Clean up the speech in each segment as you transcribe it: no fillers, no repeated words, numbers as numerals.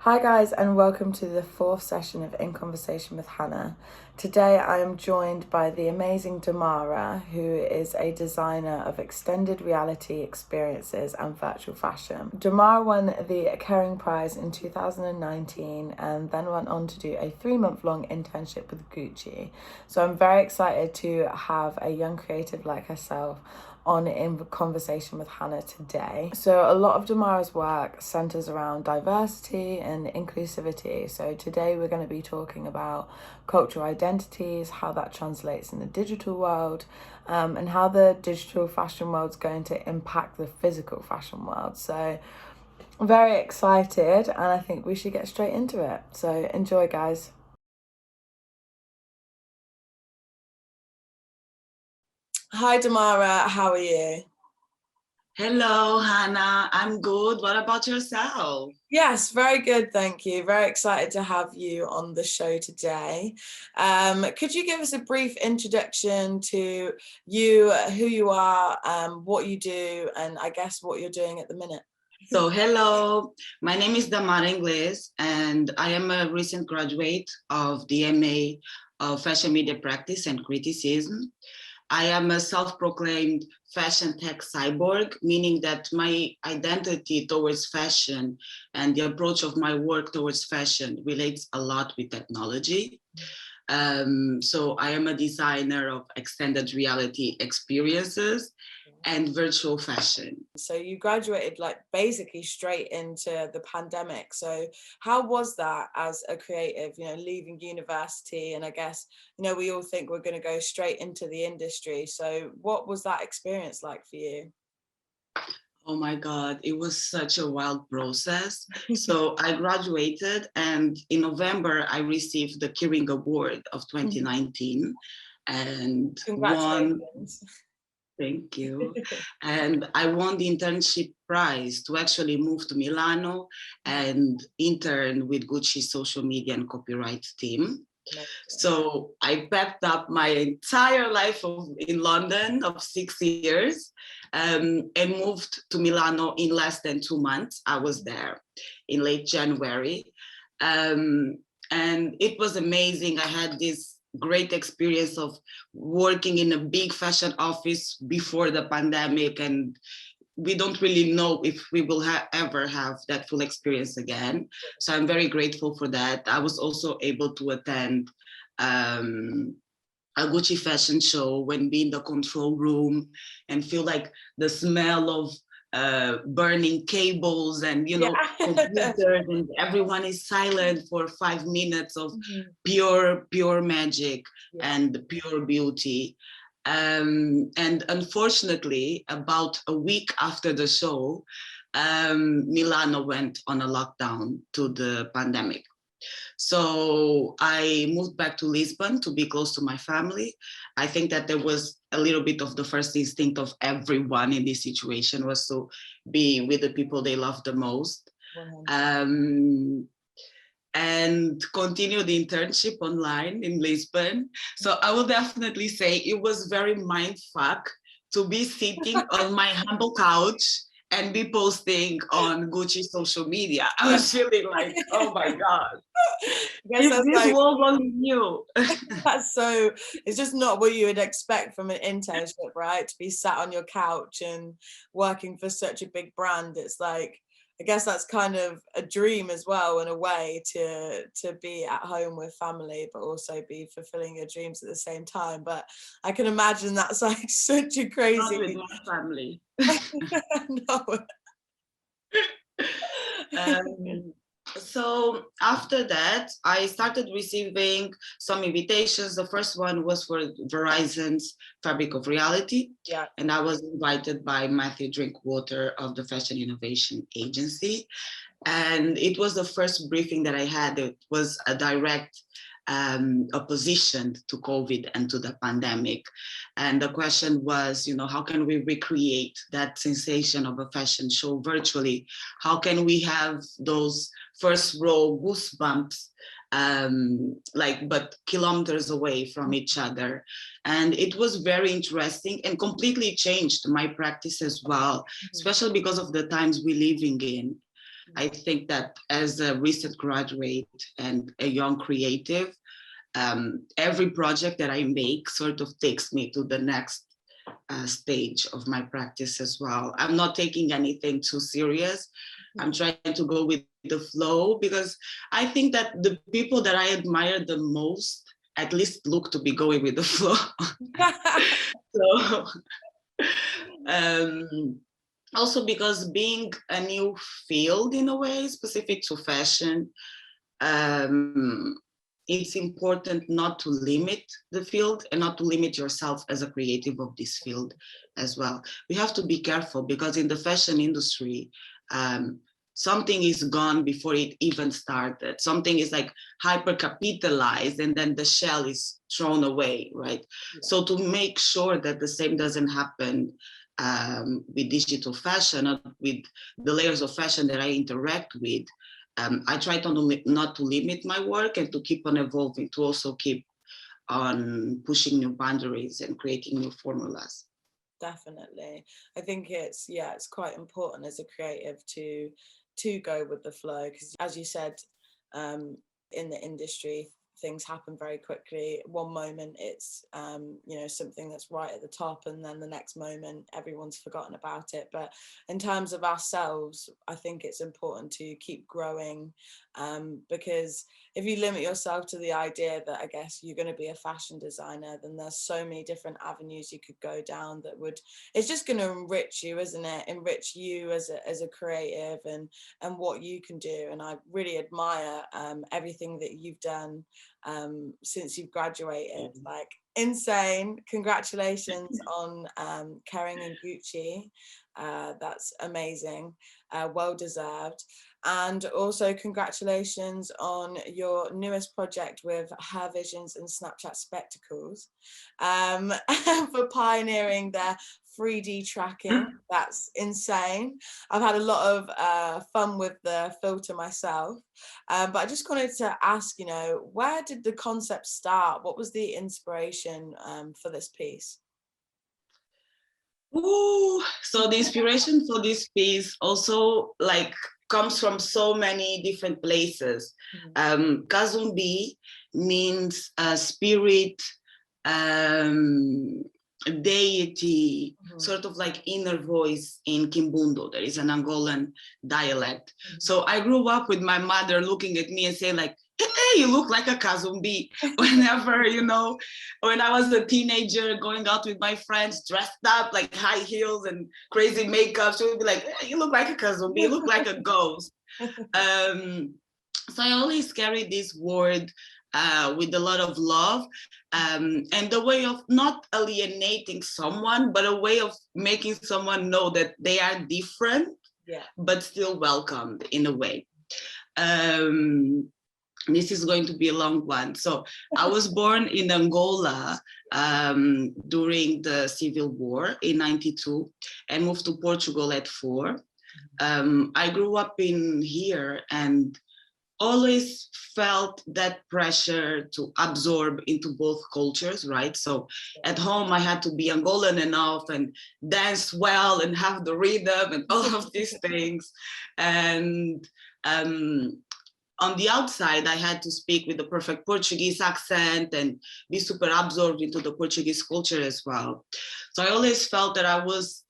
Hi guys, and welcome to the fourth session of In Conversation with Hannah. Today I am joined by the amazing Damara, who is a designer of extended reality experiences and virtual fashion. Damara won the Kering Prize in 2019 and then went on to do a 3-month-long internship with Gucci. So I'm very excited to have a young creative like herself on In Conversation with Hannah today. So a lot of Damara's work centers around diversity and inclusivity. So today we're going to be talking about cultural identities, how that translates in the digital world, and how the digital fashion world's going to impact the physical fashion world. So I'm very excited, and I think we should get straight into it. So enjoy, guys. Hi Damara, how are you? Hello, Hannah. I'm good. What about yourself? Yes, very good, thank you. Very excited to have you on the show today. Could you give us a brief introduction to you, who you are, what you do, and I guess what you're doing at the minute? So, hello. My name is Damara Inglês, and I am a recent graduate of the MA of Fashion Media Practice and Criticism. I am a self-proclaimed fashion tech cyborg, meaning that my identity towards fashion and the approach of my work towards fashion relates a lot with technology. So I am a designer of extended reality experiences and virtual fashion. So you graduated like basically straight into the pandemic. So how was that as a creative, leaving university? And I guess, we all think we're going to go straight into the industry. So what was that experience like for you? Oh my God, it was such a wild process. So I graduated, and in November, I received the Kering Award of 2019 and won. Congratulations. Thank you. And I won the internship prize to actually move to Milano and intern with Gucci's social media and copyright team. So I packed up my entire life in London of 6 years and moved to Milano in less than 2 months. I was there in late January. And it was amazing. I had this great experience of working in a big fashion office before the pandemic, and we don't really know if we will ever have that full experience again. So I'm very grateful for that. I was also able to attend a Gucci fashion show when be in the control room and feel like the smell of burning cables and computers, and everyone is silent for 5 minutes of pure magic and pure beauty. And unfortunately, about a week after the show, Milano went on a lockdown to the pandemic. So I moved back to Lisbon to be close to my family. I think that there was a little bit of the first instinct of everyone in this situation was to be with the people they love the most. And continue the internship online in Lisbon. So I will definitely say it was very mindfuck to be sitting on my humble couch and be posting on Gucci social media. I was feeling like, oh my God, if this world only knew. That's so, it's just not what you would expect from an internship, right? To be sat on your couch and working for such a big brand. It's like, I guess that's kind of a dream as well, in a way, to be at home with family, but also be fulfilling your dreams at the same time. But I can imagine that's like such a crazy. Not with my family. No. So after that, I started receiving some invitations. The first one was for Verizon's Fabric of Reality. Yeah. And I was invited by Matthew Drinkwater of the Fashion Innovation Agency. And it was the first briefing that I had. It was a direct opposition to COVID and to the pandemic. And the question was, how can we recreate that sensation of a fashion show virtually? How can we have those first row goosebumps, but kilometers away from each other? And it was very interesting and completely changed my practice as well, especially because of the times we're living in. I think that as a recent graduate and a young creative, every project that I make sort of takes me to the next stage of my practice as well. I'm not taking anything too serious. I'm trying to go with the flow, because I think that the people that I admire the most at least look to be going with the flow. So also because being a new field in a way specific to fashion, it's important not to limit the field and not to limit yourself as a creative of this field as well. We have to be careful, because in the fashion industry, something is gone before it even started. Something is like hyper capitalized and then the shell is thrown away, right? Yeah. So to make sure that the same doesn't happen with digital fashion, or with the layers of fashion that I interact with, I try to not to limit my work and to keep on evolving, to also keep on pushing new boundaries and creating new formulas. Definitely. I think it's quite important as a creative to go with the flow, because as you said, in the industry, things happen very quickly. One moment it's something that's right at the top, and then the next moment everyone's forgotten about it. But in terms of ourselves, I think it's important to keep growing, because if you limit yourself to the idea that I guess you're going to be a fashion designer, then there's so many different avenues you could go down that it's just going to enrich you, isn't it? Enrich you as a creative and what you can do. And I really admire everything that you've done since you've graduated. Like, insane. Congratulations on Kering and Gucci. That's amazing. Well deserved. And also congratulations on your newest project with Her Visions and Snapchat Spectacles, for pioneering their 3D tracking. That's insane. I've had a lot of fun with the filter myself, but I just wanted to ask, where did the concept start? What was the inspiration for this piece? Ooh, so the inspiration for this piece also comes from so many different places. Kazumbi means spirit, deity, sort of like inner voice in Kimbundu. There is an Angolan dialect. So I grew up with my mother looking at me and saying like, hey, you look like a Kazumbi. Whenever, when I was a teenager going out with my friends dressed up like high heels and crazy makeup, she would be like, hey, you look like a Kazumbi, you look like a ghost. So I always carry this word with a lot of love, and a way of not alienating someone, but a way of making someone know that they are different, but still welcomed in a way. This is going to be a long one. So I was born in Angola during the Civil War in '92 and moved to Portugal at 4. I grew up in here and always felt that pressure to absorb into both cultures, right? So at home, I had to be Angolan enough and dance well and have the rhythm and all of these things. And on the outside, I had to speak with the perfect Portuguese accent and be super absorbed into the Portuguese culture as well. So I always felt that I was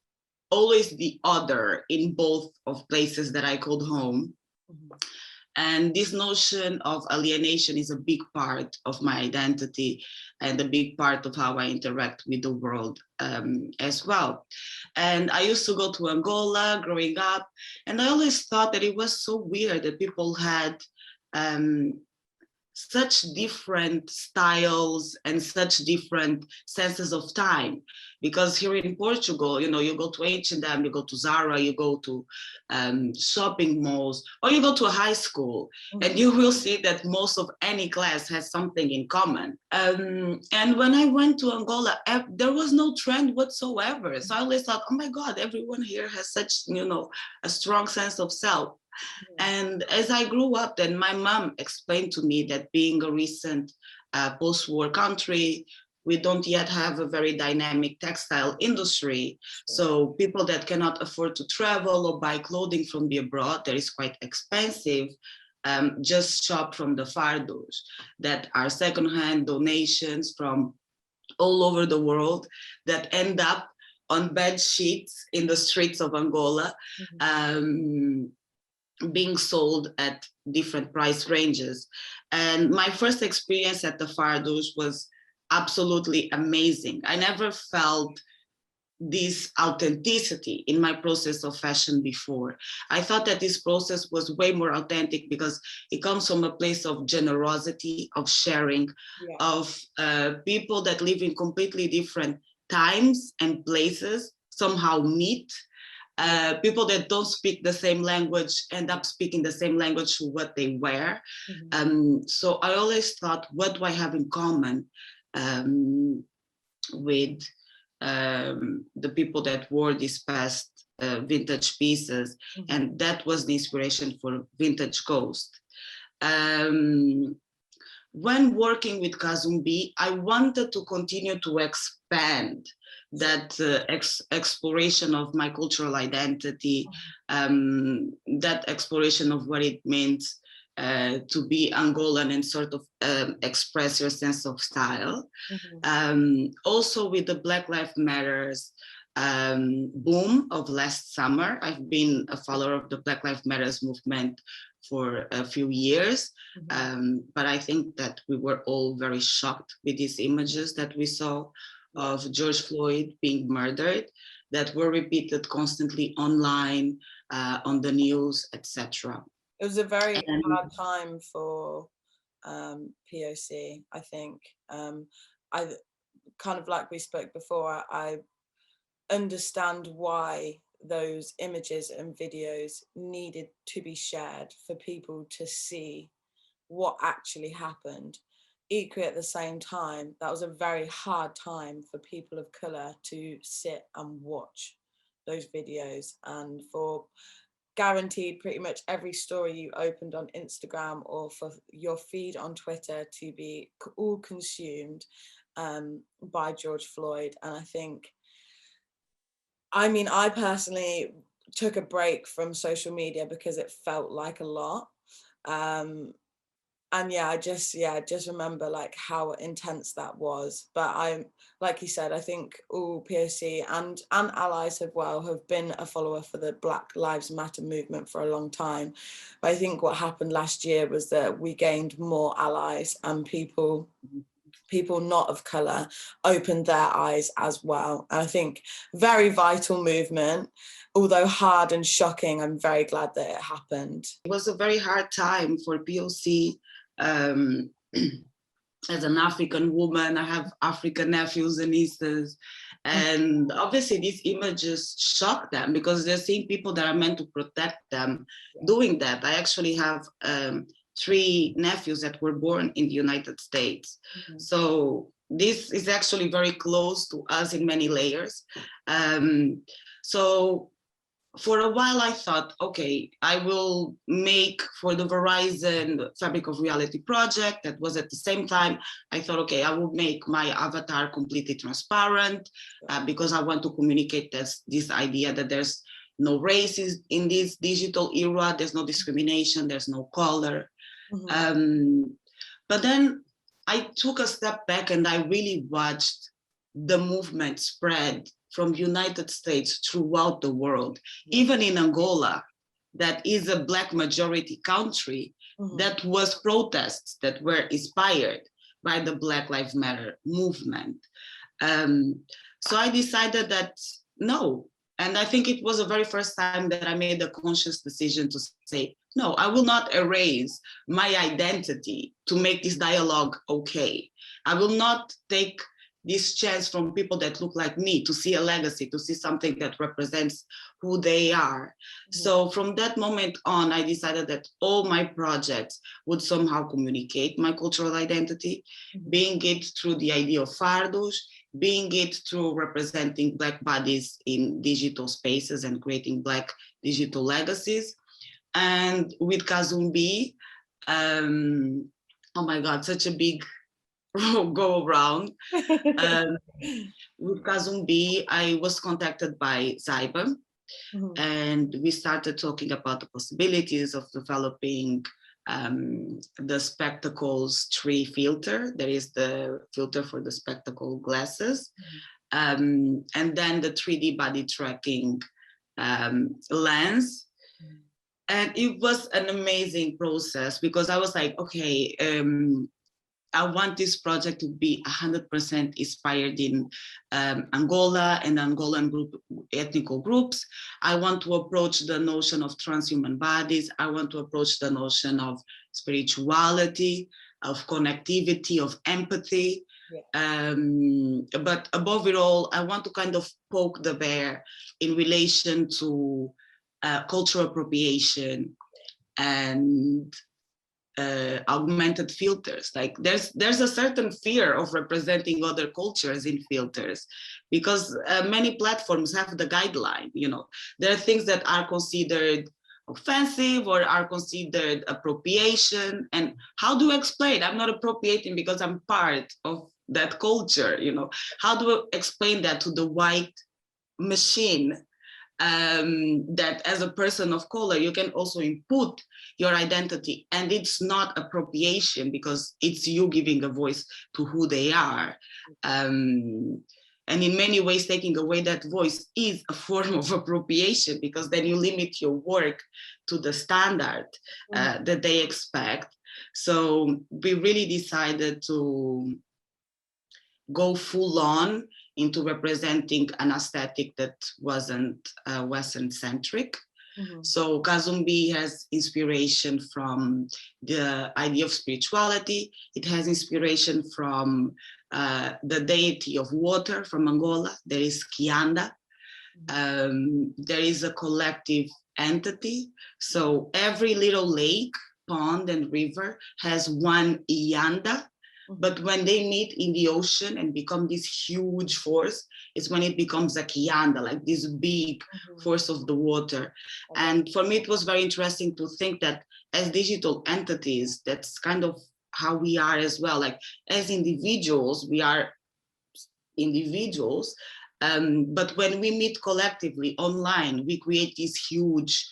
always the other in both of places that I called home. And this notion of alienation is a big part of my identity and a big part of how I interact with the world as well. And I used to go to Angola growing up, and I always thought that it was so weird that people had such different styles and such different senses of time. Because here in Portugal, you go to H&M, you go to Zara, you go to shopping malls, or you go to a high school, and you will see that most of any class has something in common. And when I went to Angola, there was no trend whatsoever. So I always thought, oh my God, everyone here has such, a strong sense of self. And as I grew up, then my mom explained to me that being a recent post-war country we don't yet have a very dynamic textile industry. So people that cannot afford to travel or buy clothing from the abroad, that is quite expensive, just shop from the fardos that are secondhand donations from all over the world that end up on bed sheets in the streets of Angola, being sold at different price ranges. And my first experience at the fardos was absolutely amazing. I never felt this authenticity in my process of fashion before. I thought that this process was way more authentic because it comes from a place of generosity, of sharing, of people that live in completely different times and places somehow meet. People that don't speak the same language end up speaking the same language to what they wear. So I always thought, what do I have in common with the people that wore these past vintage pieces? And that was the inspiration for Vintage Ghost. When working with Kazumbi, I wanted to continue to expand that exploration of my cultural identity, that exploration of what it means to be Angolan and sort of express your sense of style. Also with the Black Lives Matters boom of last summer. I've been a follower of the Black Lives Matters movement for a few years, but I think that we were all very shocked with these images that we saw of George Floyd being murdered, that were repeated constantly online, on the news, etc. It was a very hard time for POC, I think. I kind of, like we spoke before, I understand why those images and videos needed to be shared for people to see what actually happened. Equally, at the same time, that was a very hard time for people of colour to sit and watch those videos, and for guaranteed pretty much every story you opened on Instagram or for your feed on Twitter to be all consumed by George Floyd. And I personally took a break from social media because it felt like a lot. And I just remember like how intense that was. But like you said, I think all POC and allies have been a follower for the Black Lives Matter movement for a long time. But I think what happened last year was that we gained more allies, and people not of colour opened their eyes as well. And I think very vital movement, although hard and shocking. I'm very glad that it happened. It was a very hard time for POC. As an African woman, I have African nephews and nieces, and obviously these images shock them because they're seeing people that are meant to protect them doing that. I actually have 3 nephews that were born in the United States. So this is actually very close to us in many layers. So for a while I thought, okay, I will make for the Verizon Fabric of Reality project. That was at the same time, I thought, okay, I will make my avatar completely transparent because I want to communicate this idea that there's no races in this digital era, there's no discrimination, there's no color. But then I took a step back and I really watched the movement spread from United States throughout the world, even in Angola, that is a Black majority country, that was protests that were inspired by the Black Lives Matter movement. So I decided that no, and I think it was the very first time that I made a conscious decision to say, no, I will not erase my identity to make this dialogue okay. I will not take this chance from people that look like me to see a legacy, to see something that represents who they are. So from that moment on, I decided that all my projects would somehow communicate my cultural identity, being it through the idea of fardos, being it through representing Black bodies in digital spaces and creating Black digital legacies. And with Kazumbi, oh my God, such a big go around. With Kazumbi, I was contacted by Cyborg, and we started talking about the possibilities of developing the spectacles tree filter. There is the filter for the spectacle glasses, and then the 3D body tracking lens. And it was an amazing process because I was like, okay, I want this project to be 100% inspired in Angola and Angolan ethnic groups. I want to approach the notion of transhuman bodies. I want to approach the notion of spirituality, of connectivity, of empathy. Yeah. But above it all, I want to kind of poke the bear in relation to cultural appropriation and augmented filters. Like there's a certain fear of representing other cultures in filters because many platforms have the guideline, you know, there are things that are considered offensive or are considered appropriation. And how do I explain? I'm not appropriating because I'm part of that culture, you know. How do I explain that to the white machine? That as a person of color, you can also input your identity, and it's not appropriation because it's you giving a voice to who they are. And in many ways, taking away that voice is a form of appropriation because then you limit your work to the standard that they expect. So we really decided to go full on into representing an aesthetic that wasn't Western-centric. So Kazumbi has inspiration from the idea of spirituality. It has inspiration from the deity of water from Angola. There is Kianda. There is a collective entity. So every little lake, pond, and river has one Ianda. But when they meet in the ocean and become this huge force, it's when it becomes a Kianda, like this big force of the water. And for me, it was very interesting to think that as digital entities, that's kind of how we are as well. Like as individuals, we are individuals. But when we meet collectively online, we create these huge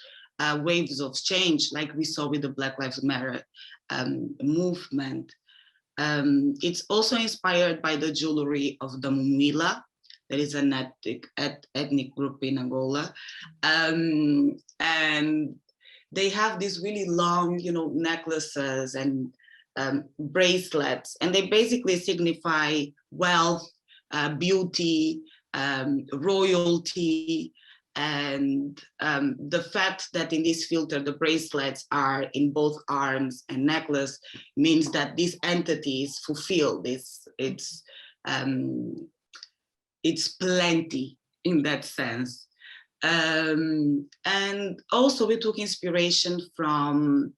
waves of change, like we saw with the Black Lives Matter movement. It's also inspired by the jewelry of the Mumila. That is an ethnic group in Angola. And they have these really long, you know, necklaces and bracelets, and they basically signify wealth, beauty, royalty, and the fact that in this filter the bracelets are in both arms and necklace means that these entities fulfill this. It's plenty in that sense. And also we took inspiration from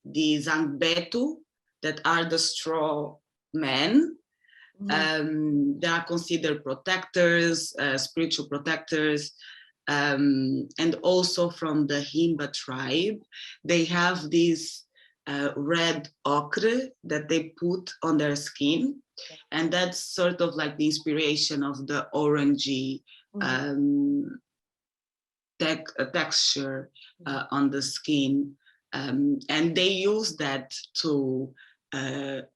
the Zangbetu, that are the straw men. They are considered protectors, spiritual protectors. And also from the Himba tribe, they have this red ochre that they put on their skin, and that's sort of like the inspiration of the orangey texture on the skin, and they use that to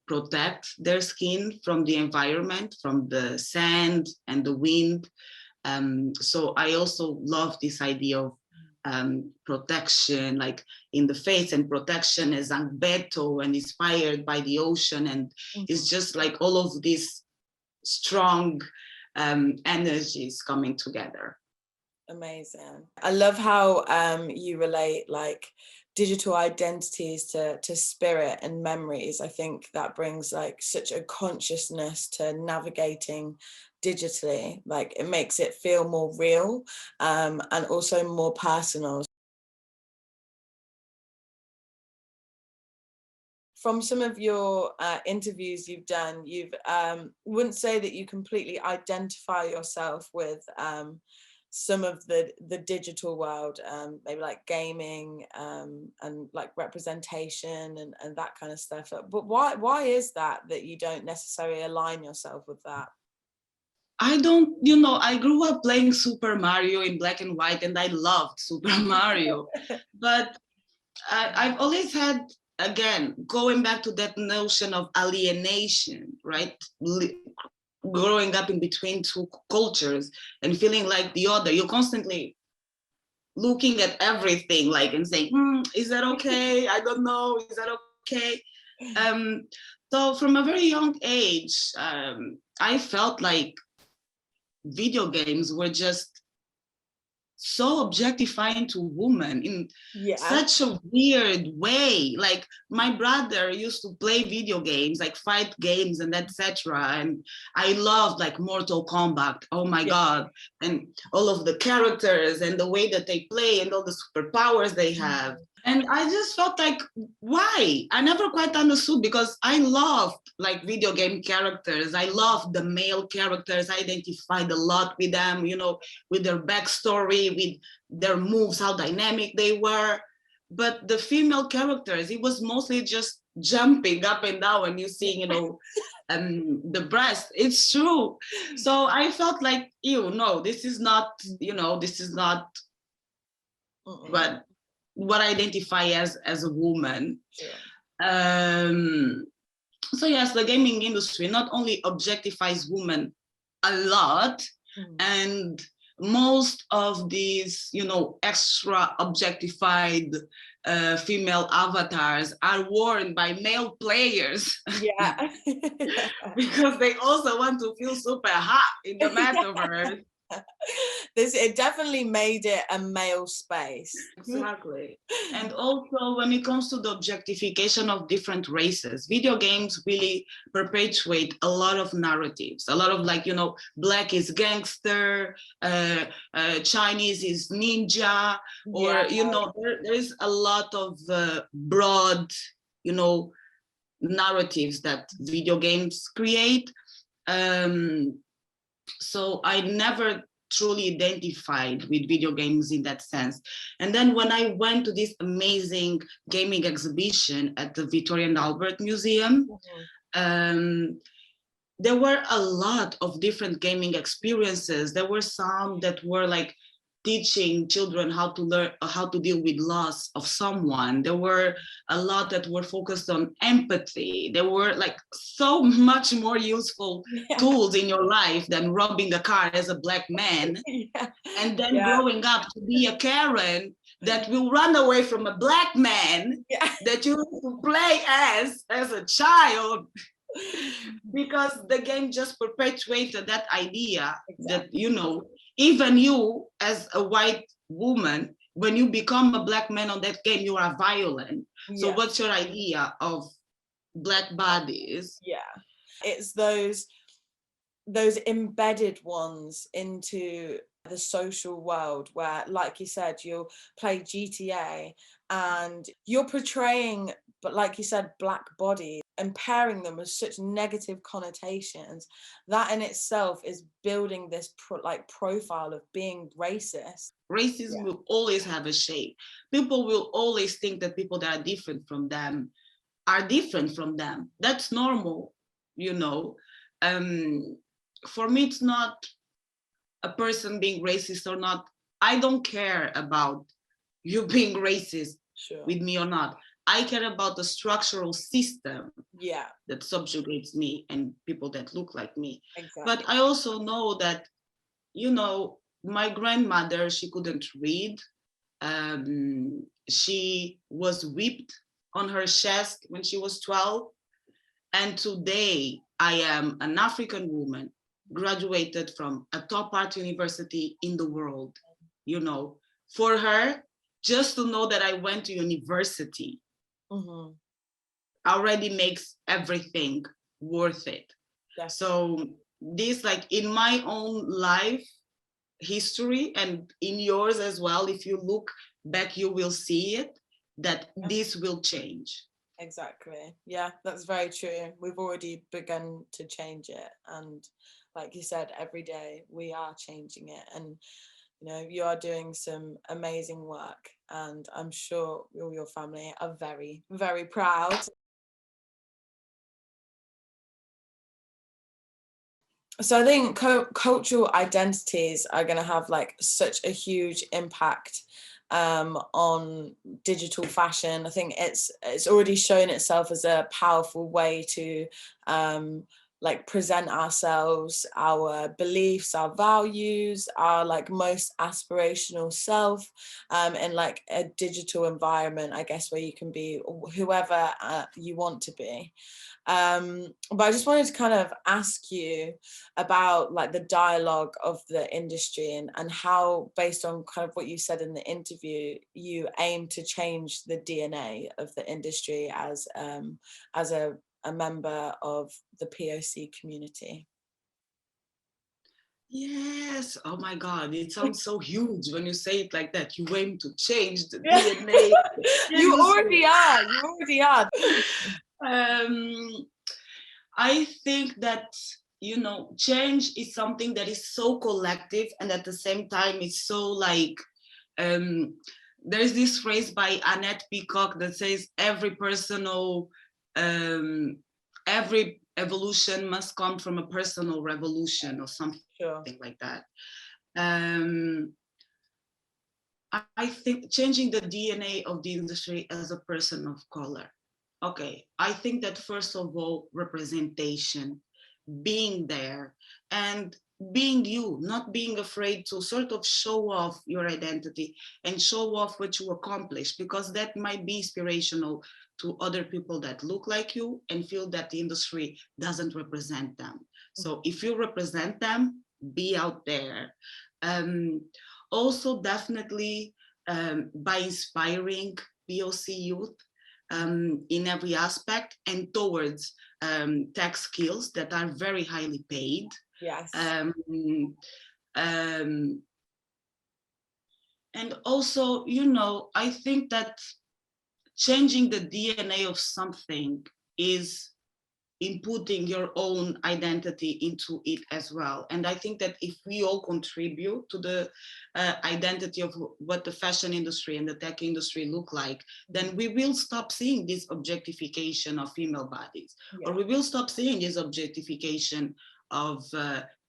protect their skin from the environment, from the sand and the wind. So I also love this idea of protection, like in the face, and protection as Angbeto and inspired by the ocean. And it's just like all of these strong energies coming together. Amazing. I love how you relate like digital identities to spirit and memories. I think that brings like such a consciousness to navigating digitally. Like it makes it feel more real and also more personal. From some of your interviews you've done, you've wouldn't say that you completely identify yourself with some of the digital world, maybe like gaming, and like representation and that kind of stuff. But why is that you don't necessarily align yourself with that? I don't, I grew up playing Super Mario in black and white, and I loved Super Mario. But I've always had, again, going back to that notion of alienation, right? Growing up in between two cultures and feeling like the other, you're constantly looking at everything like and saying, is that okay? I don't know, is that okay? So from a very young age, I felt like video games were just so objectifying to women in such a weird way. Like my brother used to play video games, like fight games and etc. And I loved like Mortal Kombat. Oh my God. And all of the characters and the way that they play and all the superpowers they have. And I just felt like, why? I never quite understood, because I loved like video game characters. I loved the male characters. I identified a lot with them, with their backstory, with their moves, how dynamic they were. But the female characters, it was mostly just jumping up and down and you see, the breast. It's true. So I felt like, no, this is not, this is not what I identify as a woman. So yes, the gaming industry not only objectifies women a lot, and most of these, extra objectified female avatars are worn by male players. Because they also want to feel super hot in the metaverse. It definitely made it a male space. Exactly. And also when it comes to the objectification of different races, video games really perpetuate a lot of narratives, a lot of like, black is gangster, Chinese is ninja, or, there's a lot of broad, narratives that video games create. So I never truly identified with video games in that sense. And then when I went to this amazing gaming exhibition at the Victoria and Albert Museum, there were a lot of different gaming experiences. There were some that were like teaching children how to learn, how to deal with loss of someone. There were a lot that were focused on empathy. There were like so much more useful tools in your life than robbing a car as a black man. And then growing up to be a Karen that will run away from a black man that you used to play as a child. Because the game just perpetuated that idea that, even you as a white woman, when you become a black man on that game, you are violent. So what's your idea of black bodies? It's those embedded ones into the social world where, like you said, you'll play GTA and you're portraying, but like you said, black bodies, and pairing them with such negative connotations. That in itself is building this profile of being racist. Racism will always have a shape. People will always think that people that are different from them are different from them. That's normal, For me, it's not a person being racist or not. I don't care about you being racist with me or not. I care about the structural system that subjugates me and people that look like me. But I also know that, my grandmother, she couldn't read. She was whipped on her chest when she was 12. And today I am an African woman, graduated from a top art university in the world. For her, just to know that I went to university already makes everything worth it. So this, like in my own life history and in yours as well, if you look back, you will see it, that this will change. Exactly. Yeah, that's very true. We've already begun to change it. And like you said, every day we are changing it. And You know, you are doing some amazing work, and I'm sure all your family are very, very proud. So I think cultural identities are going to have like such a huge impact on digital fashion. I think it's already shown itself as a powerful way to like present ourselves, our beliefs, our values, our like most aspirational self in like a digital environment, I guess, where you can be whoever you want to be. But I just wanted to kind of ask you about like the dialogue of the industry and how, based on kind of what you said in the interview, you aim to change the DNA of the industry as a member of the POC community. Yes. Oh my God. It sounds so huge when you say it like that. You aim to change the DNA. You already are. You already are. I think that, you know, change is something that is so collective, and at the same time it's so like, there's this phrase by Annette Peacock that says every evolution must come from a personal revolution or something like that. I think changing the DNA of the industry as a person of color. Okay, I think that first of all, representation, being there and being you, not being afraid to sort of show off your identity and show off what you accomplish, because that might be inspirational to other people that look like you and feel that the industry doesn't represent them. So if you represent them, be out there. Also, definitely by inspiring POC youth in every aspect and towards tech skills that are very highly paid. Yes. And also, you know, I think that changing the DNA of something is inputting your own identity into it as well. And I think that if we all contribute to the identity of what the fashion industry and the tech industry look like, then we will stop seeing this objectification of female bodies, or we will stop seeing this objectification of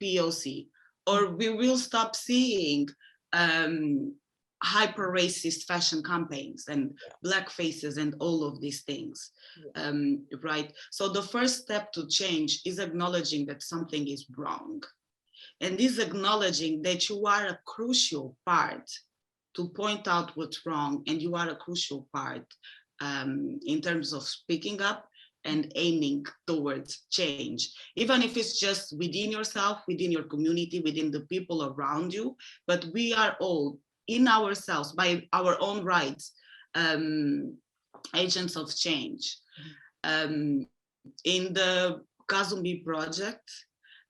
POC, or we will stop seeing hyper racist fashion campaigns and black faces and all of these things, right? So the first step to change is acknowledging that something is wrong, and is acknowledging that you are a crucial part to point out what's wrong, and you are a crucial part in terms of speaking up and aiming towards change, even if it's just within yourself, within your community, within the people around you. But we are all in ourselves, by our own rights, agents of change. In the Kazumbi project,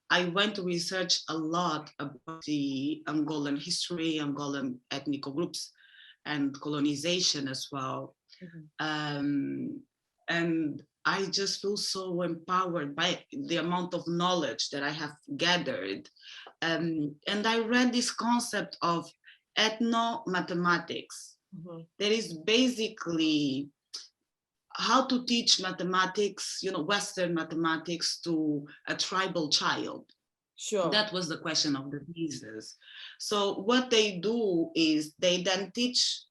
I went to research a lot about the Angolan history, Angolan ethnic groups, and colonization as well. And I just feel so empowered by the amount of knowledge that I have gathered. And I read this concept of ethno-mathematics. That is basically how to teach mathematics, you know, Western mathematics to a tribal child. Sure. That was the question of the thesis. So what they do is they then teach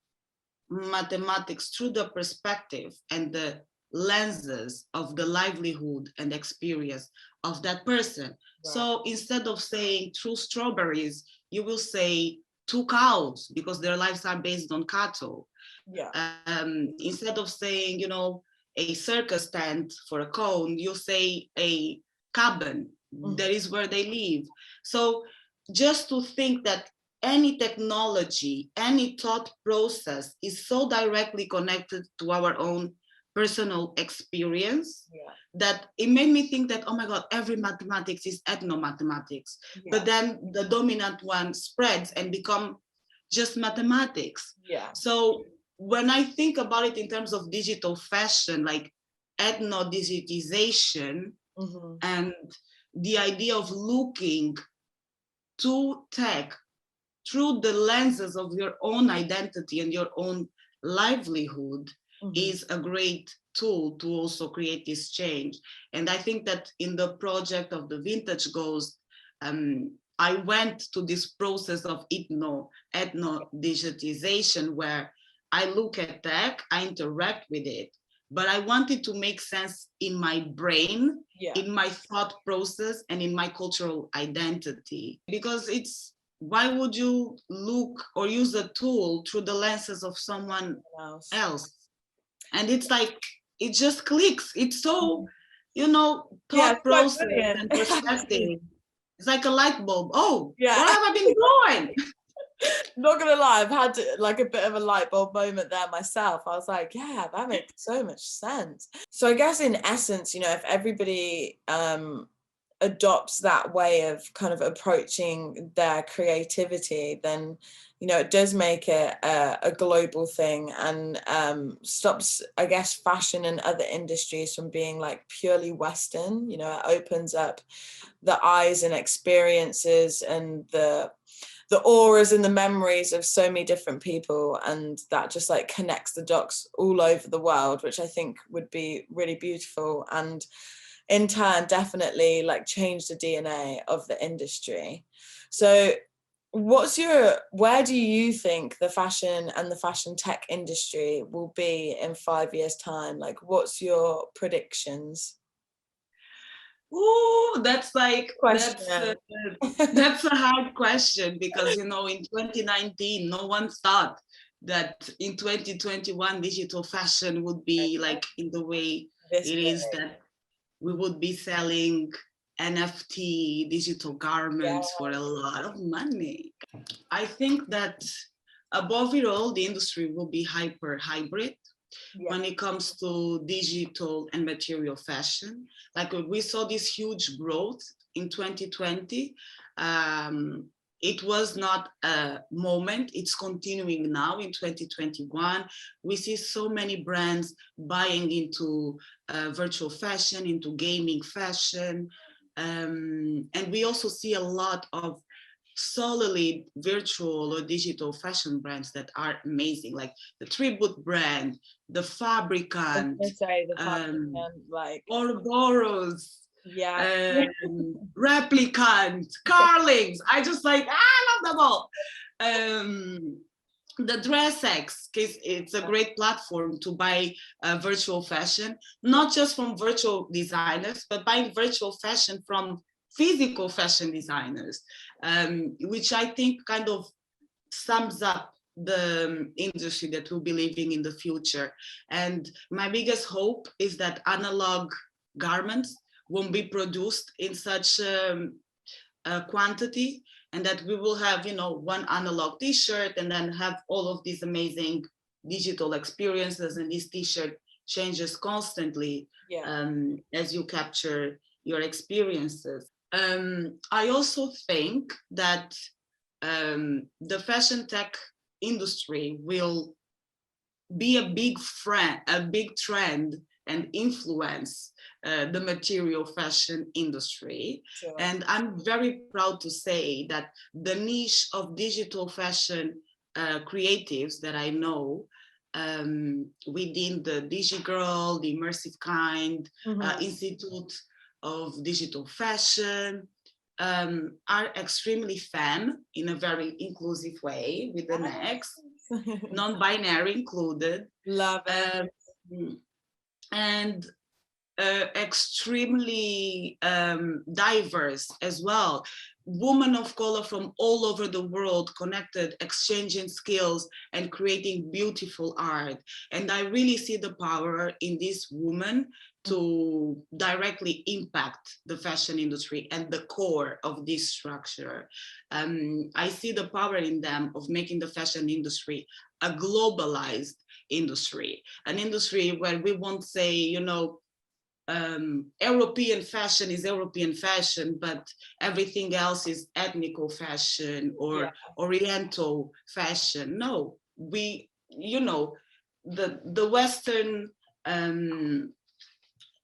mathematics through the perspective and the lenses of the livelihood and experience of that person. Right. So instead of saying 2 strawberries, you will say 2 cows, because their lives are based on cattle. Yeah. Instead of saying, you know, a circus tent for a cone, you say a cabin. That is where they live. So just to think that any technology, any thought process is so directly connected to our own personal experience, that it made me think that, oh my God, every mathematics is ethno-mathematics. But then the dominant one spreads and become just mathematics. So when I think about it in terms of digital fashion, like ethno-digitization, and the idea of looking to tech through the lenses of your own identity and your own livelihood is a great tool to also create this change. And I think that in the project of the Vintage Ghost, I went to this process of ethno-digitization where I look at tech, I interact with it, but I wanted to make sense in my brain, in my thought process, and in my cultural identity. Because why would you look or use a tool through the lenses of someone else? And it's like, it just clicks. It's so, thought process and perspective. It's like a light bulb. Oh, where have I been going? Not gonna lie, I've had like a bit of a light bulb moment there myself. I was like, yeah, that makes so much sense. So I guess in essence, if everybody adopts that way of kind of approaching their creativity, then it does make it a global thing, and stops, I guess, fashion and other industries from being like purely Western. It opens up the eyes and experiences and the auras and the memories of so many different people, and that just like connects the dots all over the world, which I think would be really beautiful, and in turn definitely like change the DNA of the industry. So where do you think the fashion and the fashion tech industry will be in 5 years' time? Like, what's your predictions? Oh, that's like that's a hard question, because in 2019 no one thought that in 2021 digital fashion would be like in the way it is, that we would be selling NFT digital garments for a lot of money. I think that above it all, the industry will be hyper hybrid. When it comes to digital and material fashion. Like we saw this huge growth in 2020. It was not a moment, it's continuing now in 2021. We see so many brands buying into virtual fashion, into gaming fashion. And we also see a lot of solely virtual or digital fashion brands that are amazing, like the Tribute brand, the Fabricant, like Ouroboros, Replicant, Carlings. I love them all. The DressX, it's a great platform to buy virtual fashion, not just from virtual designers, but buying virtual fashion from physical fashion designers, which I think kind of sums up the industry that we'll be living in the future. And my biggest hope is that analog garments won't be produced in such a quantity, and that we will have, one analog t-shirt and then have all of these amazing digital experiences, and this t-shirt changes constantly as you capture your experiences. I also think that the fashion tech industry will be a big trend and influence the material fashion industry. Sure. And I'm very proud to say that the niche of digital fashion creatives that I know within the DigiGirl, the Immersive Kind, Institute of Digital Fashion, are extremely femme in a very inclusive way, with an X, non-binary included. Love it. And extremely diverse as well. Women of color from all over the world connected, exchanging skills and creating beautiful art. And I really see the power in these women to directly impact the fashion industry and the core of this structure. I see the power in them of making the fashion industry a globalized industry, an industry where we won't say, European fashion is European fashion, but everything else is ethnical fashion or Oriental fashion. No, the Western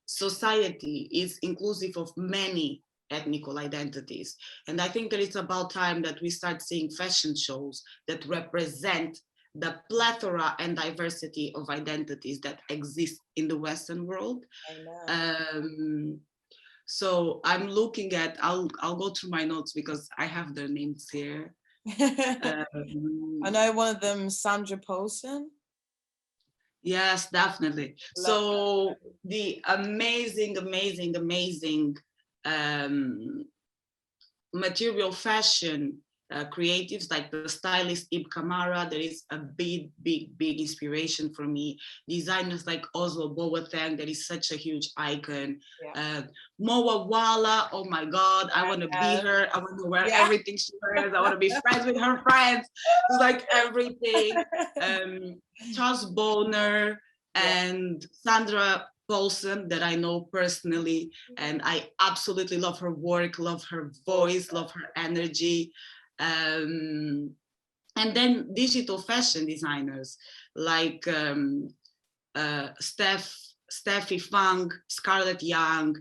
society is inclusive of many ethnical identities. And I think that it's about time that we start seeing fashion shows that represent the plethora and diversity of identities that exist in the Western world. So I'm looking at, I'll go through my notes because I have their names here. I know one of them, Sandra Paulson. Yes, definitely. So the amazing material fashion creatives like the stylist Ib Kamara, there is a big inspiration for me. Designers like Oswald Boateng, that is such a huge icon. Moa Wala, oh my God, I want to be her. I want to wear everything she wears. I want to be friends with her friends. It's like everything. Charles Bonner and Sandra Paulson, that I know personally, and I absolutely love her work, love her voice, love her energy. And then digital fashion designers like Steffi Fang, Scarlett Young,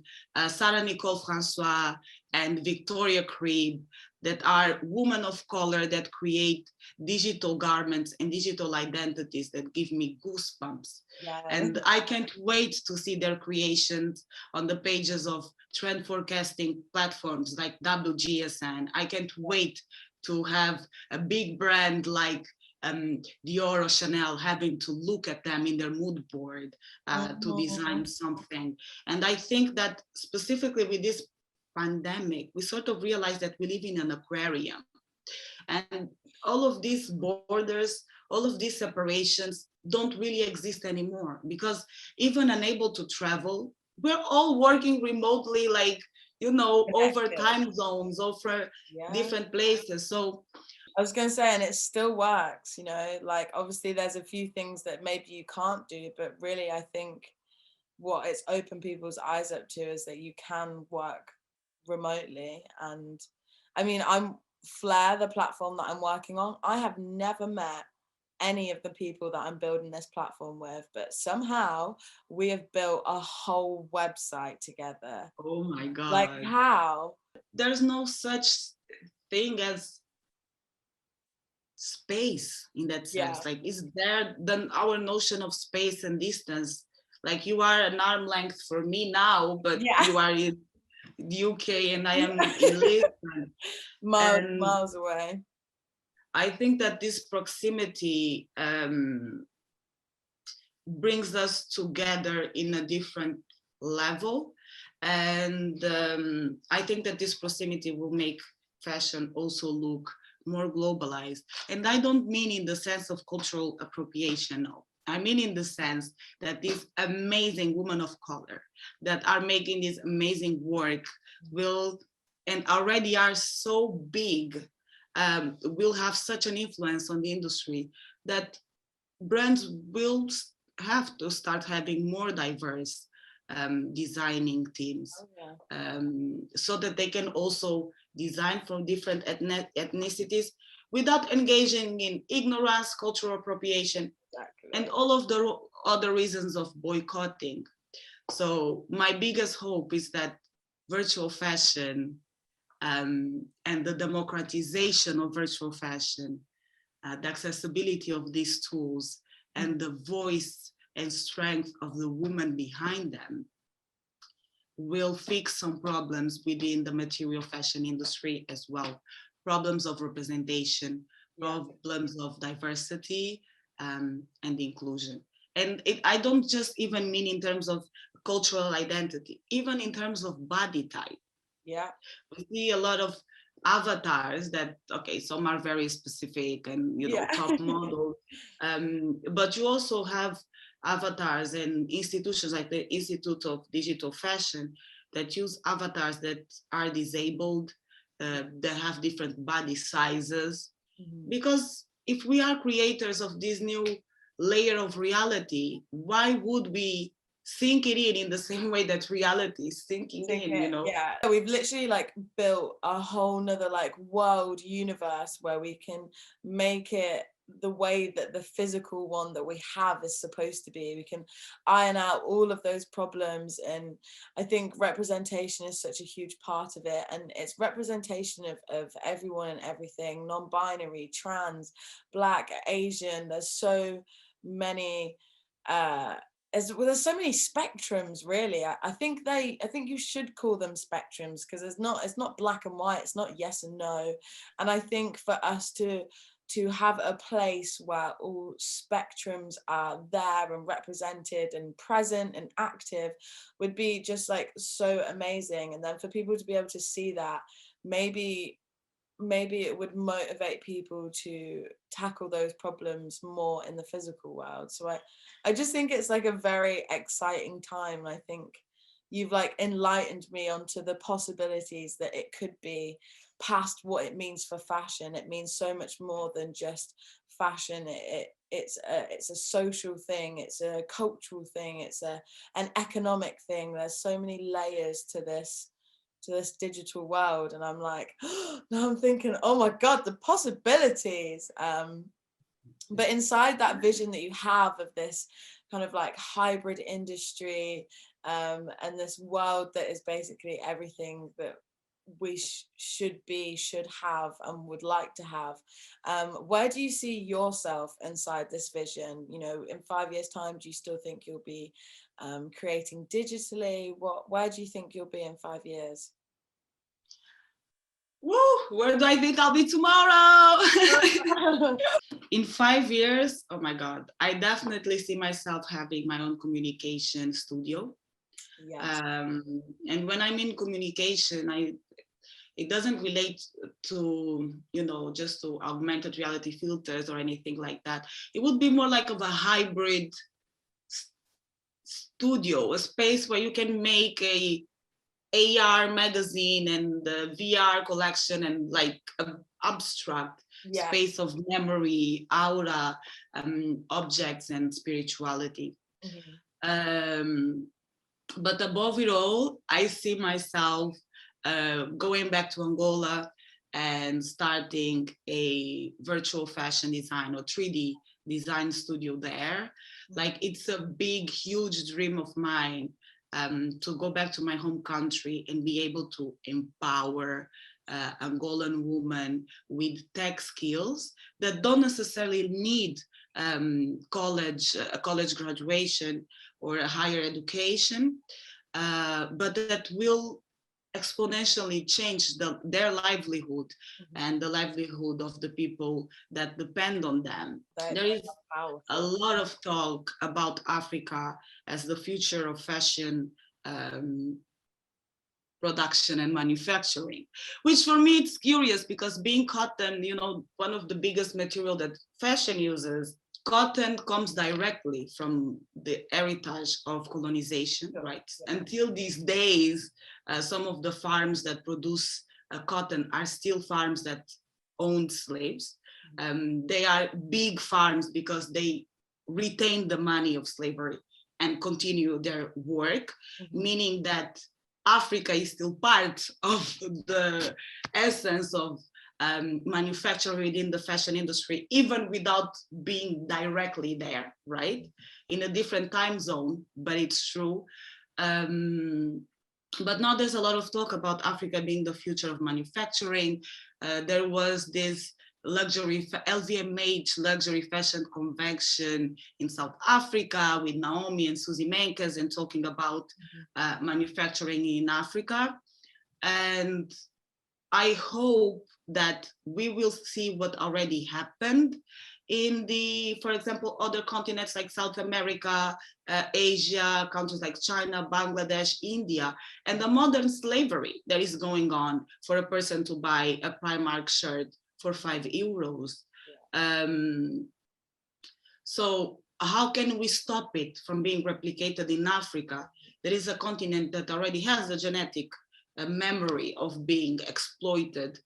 Sarah Nicole Francois, and Victoria Cribb, that are women of color that create digital garments and digital identities that give me goosebumps. And I can't wait to see their creations on the pages of trend forecasting platforms like WGSN. I can't wait to have a big brand like Dior or Chanel having to look at them in their mood board to design something. And I think that specifically with this pandemic, we sort of realized that we live in an aquarium. And all of these borders, all of these separations don't really exist anymore, because even unable to travel, we're all working remotely, like, you know, over time zones, over different places. So I was going to say, and it still works, you know, like obviously there's a few things that maybe you can't do, but really I think what it's opened people's eyes up to is that you can work remotely. And I mean, I'm Flare, the platform that I'm working on, I have never met any of the people that I'm building this platform with, but somehow we have built a whole website together. Oh my God. Like how? There's no such thing as space in that sense. Like, is there then our notion of space and distance? Like, you are an arm length for me now, but you are in the UK and I am in Lisbon. Miles away. I think that this proximity brings us together in a different level. And I think that this proximity will make fashion also look more globalized. And I don't mean in the sense of cultural appropriation, no. I mean in the sense that these amazing women of color that are making this amazing work will, and already are so big, will have such an influence on the industry that brands will have to start having more diverse designing teams, so that they can also design from different ethnicities without engaging in ignorance, cultural appropriation, and all of the other reasons of boycotting. So my biggest hope is that virtual fashion and the democratization of virtual fashion, the accessibility of these tools, and the voice and strength of the woman behind them will fix some problems within the material fashion industry as well. Problems of representation, problems of diversity, and inclusion. And I don't just even mean in terms of cultural identity, even in terms of body type. We see a lot of avatars that, okay, some are very specific and, you know, top models, but you also have avatars and institutions like the Institute of Digital Fashion that use avatars that are disabled, that have different body sizes. Because if we are creators of this new layer of reality, why would we sink it in the same way that reality is sinking in, you know? We've literally like built a whole nother like world universe where we can make it the way that the physical one that we have is supposed to be. We can iron out all of those problems, and I think representation is such a huge part of it, and it's representation of everyone and everything, non-binary, trans, Black, Asian. There's so many there's so many spectrums, really. I think you should call them spectrums, because it's not black and white, it's not yes and no. And I think for us to have a place where all spectrums are there and represented and present and active would be just like so amazing. And then for people to be able to see that, maybe it would motivate people to tackle those problems more in the physical world. So I just think it's like a very exciting time. I think you've like enlightened me onto the possibilities that it could be, past what it means for fashion. It means so much more than just fashion. It's a social thing, it's a cultural thing, it's an economic thing. There's so many layers to this digital world, and I'm like, now I'm thinking, oh my god, the possibilities. But inside that vision that you have of this kind of like hybrid industry, and this world that is basically everything that we should have and would like to have, where do you see yourself inside this vision? You know, in 5 years time, do you still think you'll be creating digitally? Where do you think you'll be in 5 years? Woo, where do I think I'll be tomorrow? In 5 years, oh my God, I definitely see myself having my own communication studio. Yes. And when I mean communication, it doesn't relate to, you know, just to augmented reality filters or anything like that. It would be more like of a hybrid studio, a space where you can make a AR magazine and the VR collection and like an abstract space of memory, aura, objects and spirituality. But above it all, I see myself going back to Angola and starting a virtual fashion design or 3D design studio there. Like, it's a big, huge dream of mine to go back to my home country and be able to empower Angolan women with tech skills that don't necessarily need a college graduation or a higher education, but that will exponentially change their livelihood and the livelihood of the people that depend on them. There is a lot of talk about Africa as the future of fashion production and manufacturing, which for me it's curious, because being cotton, you know, one of the biggest material that fashion uses, cotton comes directly from the heritage of colonization, right? Until these days, some of the farms that produce cotton are still farms that owned slaves. They are big farms because they retain the money of slavery and continue their work, meaning that Africa is still part of the essence of manufacturing within the fashion industry, even without being directly there, right? In a different time zone, but it's true. But now there's a lot of talk about Africa being the future of manufacturing. There was this LVMH luxury fashion convention in South Africa with Naomi and Susie Menkes, and talking about manufacturing in Africa. And I hope that we will see what already happened in for example, other continents like South America, Asia, countries like China, Bangladesh, India, and the modern slavery that is going on for a person to buy a Primark shirt for €5. So how can we stop it from being replicated in Africa? There is a continent that already has a genetic memory of being exploited.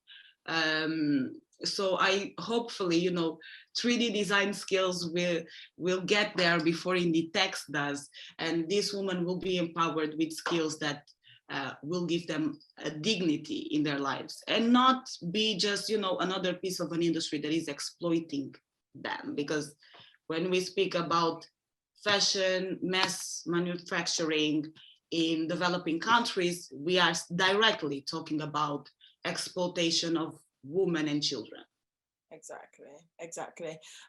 So I hopefully, you know, 3D design skills will get there before Inditex does, and this woman will be empowered with skills that will give them a dignity in their lives, and not be just, you know, another piece of an industry that is exploiting them, because when we speak about fashion, mass manufacturing in developing countries, we are directly talking about exploitation of women and children. Exactly.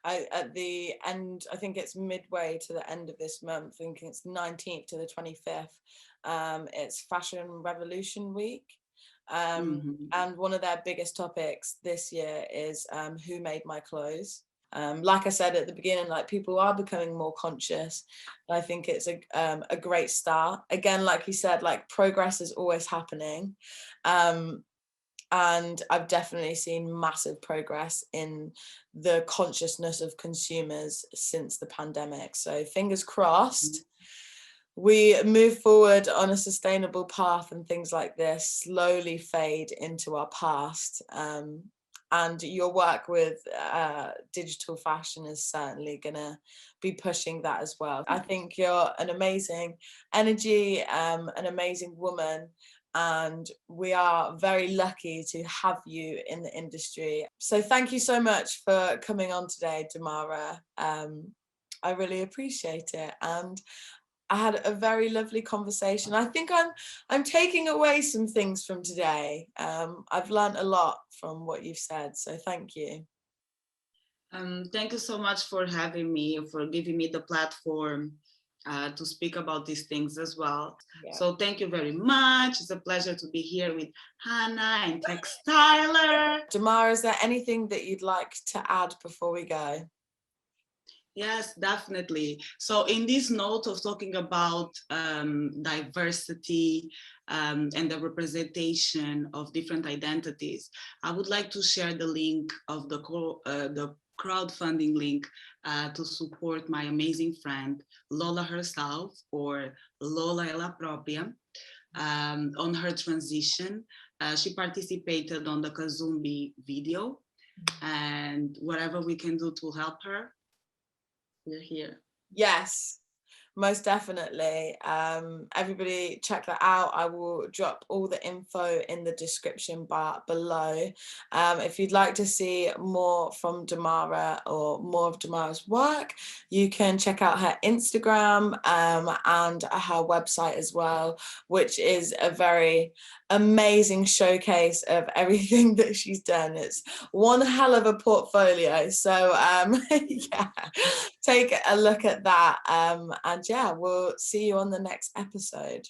At the end, I think it's midway to the end of this month, I think it's 19th to the 25th, it's Fashion Revolution Week. And one of their biggest topics this year is who made my clothes. Like I said at the beginning, like, people are becoming more conscious, and I think it's a great start. Again, like you said, like, progress is always happening, and I've definitely seen massive progress in the consciousness of consumers since the pandemic. So fingers crossed we move forward on a sustainable path, and things like this slowly fade into our past. And your work with digital fashion is certainly gonna be pushing that as well. I think you're an amazing energy, an amazing woman, and we are very lucky to have you in the industry. So thank you so much for coming on today, Damara. I really appreciate it, and I had a very lovely conversation. I think I'm taking away some things from today. I've learned a lot from what you've said, so thank you. Thank you so much for having me, for giving me the platform to speak about these things as well. Yeah. So thank you very much. It's a pleasure to be here with Hannah and Textiler. Damara, is there anything that you'd like to add before we go? Yes, definitely. So in this note of talking about diversity and the representation of different identities, I would like to share the link of the crowdfunding link to support my amazing friend LolaHerself, or Lola Ela Própria, on her transition. She participated on the Kazumbi video, and whatever we can do to help her, we're here. Yes, most definitely. Everybody check that out. I will drop all the info in the description bar below. If you'd like to see more from Damara or more of Damara's work, you can check out her Instagram and her website as well, which is a very amazing showcase of everything that she's done. It's one hell of a portfolio. So yeah, take a look at that. And yeah, we'll see you on the next episode.